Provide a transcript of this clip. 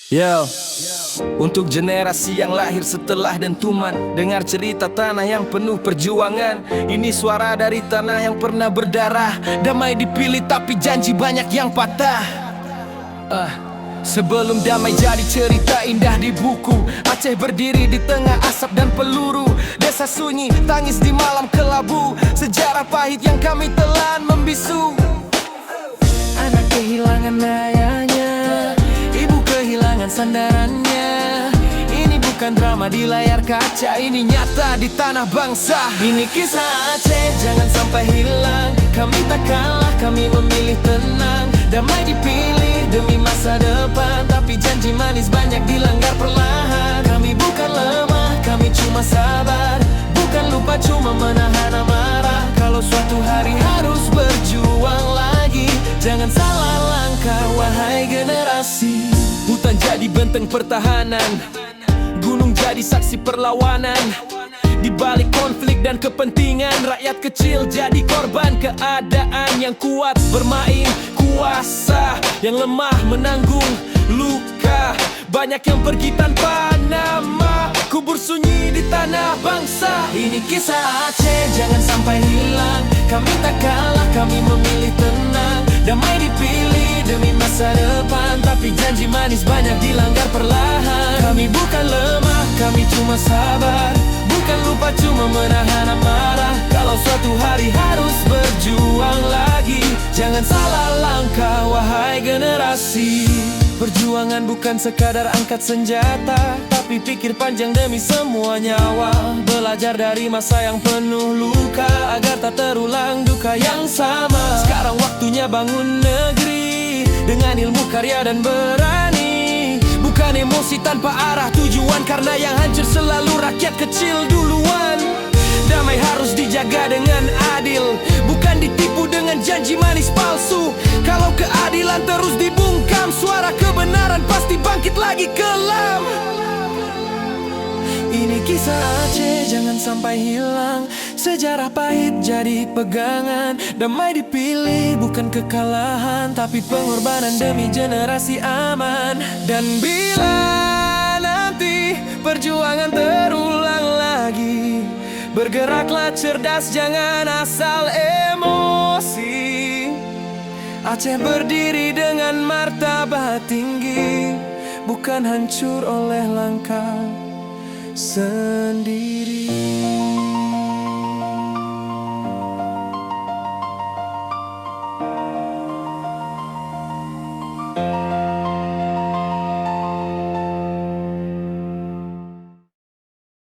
Yo, untuk generasi yang lahir setelah dentuman, dengar cerita tanah yang penuh perjuangan. Ini suara dari tanah yang pernah berdarah. Damai dipilih tapi janji banyak yang patah. Sebelum damai jadi cerita indah di buku, Aceh berdiri di tengah asap dan peluru. Desa sunyi, tangis di malam kelabu. Sejarah pahit yang kami telan membisu. Anak kehilangan ayahnya, ibu kehilangan sandarannya. Ini bukan drama di layar kaca, ini nyata di tanah bangsa. Ini kisah Aceh, jangan sampai hilang. Kami tak kalah, kami memilih tenang. Damai dipilih demi masa depan, tapi janji manis banyak dilanggar perlahan. Kami bukan lemah, kami cuma sabar. Bukan lupa, cuma menahan amarah. Kalau suatu hari harus berjuang lagi, jangan salah langkah, wahai generasi. Hutan jadi benteng pertahanan, gunung jadi saksi perlawanan. Di balik konflik dan kepentingan, rakyat kecil jadi korban keadaan. Yang kuat bermain kuasa, yang lemah menanggung luka. Banyak yang pergi tanpa nama, kubur sunyi di tanah bangsa. Ini kisah Aceh, jangan sampai hilang. Kami tak kalah, kami memilih tenang. Damai dipilih demi masa depan, tapi janji manis banyak dilanggar perlahan. Kami bukan lemah, kami cuma sabar. Bukan lupa, cuma menahan amarah. Kalau suatu hari harus berjuang lagi, jangan salah langkah, wahai generasi. Perjuangan bukan sekadar angkat senjata, tapi pikir panjang demi semua nyawa. Belajar dari masa yang penuh luka, agar tak terulang duka yang sama. Sekarang waktunya bangun negeri dengan ilmu, karya dan berani. Bukan emosi tanpa arah tujuan, karena yang hancur selalu rakyat kecil duluan. Damai harus dijaga dengan adil, bukan ditipu dengan janji manis palsu. Kalau keadilan terus dibungkam, suara kebenaran pasti bangkit lagi kelam. Ini kisah Aceh, jangan sampai hilang. Sejarah pahit jadi pegangan. Damai dipilih bukan kekalahan, tapi pengorbanan demi generasi aman. Dan bila nanti perjuangan terulang lagi, bergeraklah cerdas, jangan asal emosi. Aceh berdiri dengan martabat tinggi, bukan hancur oleh langkah sendiri.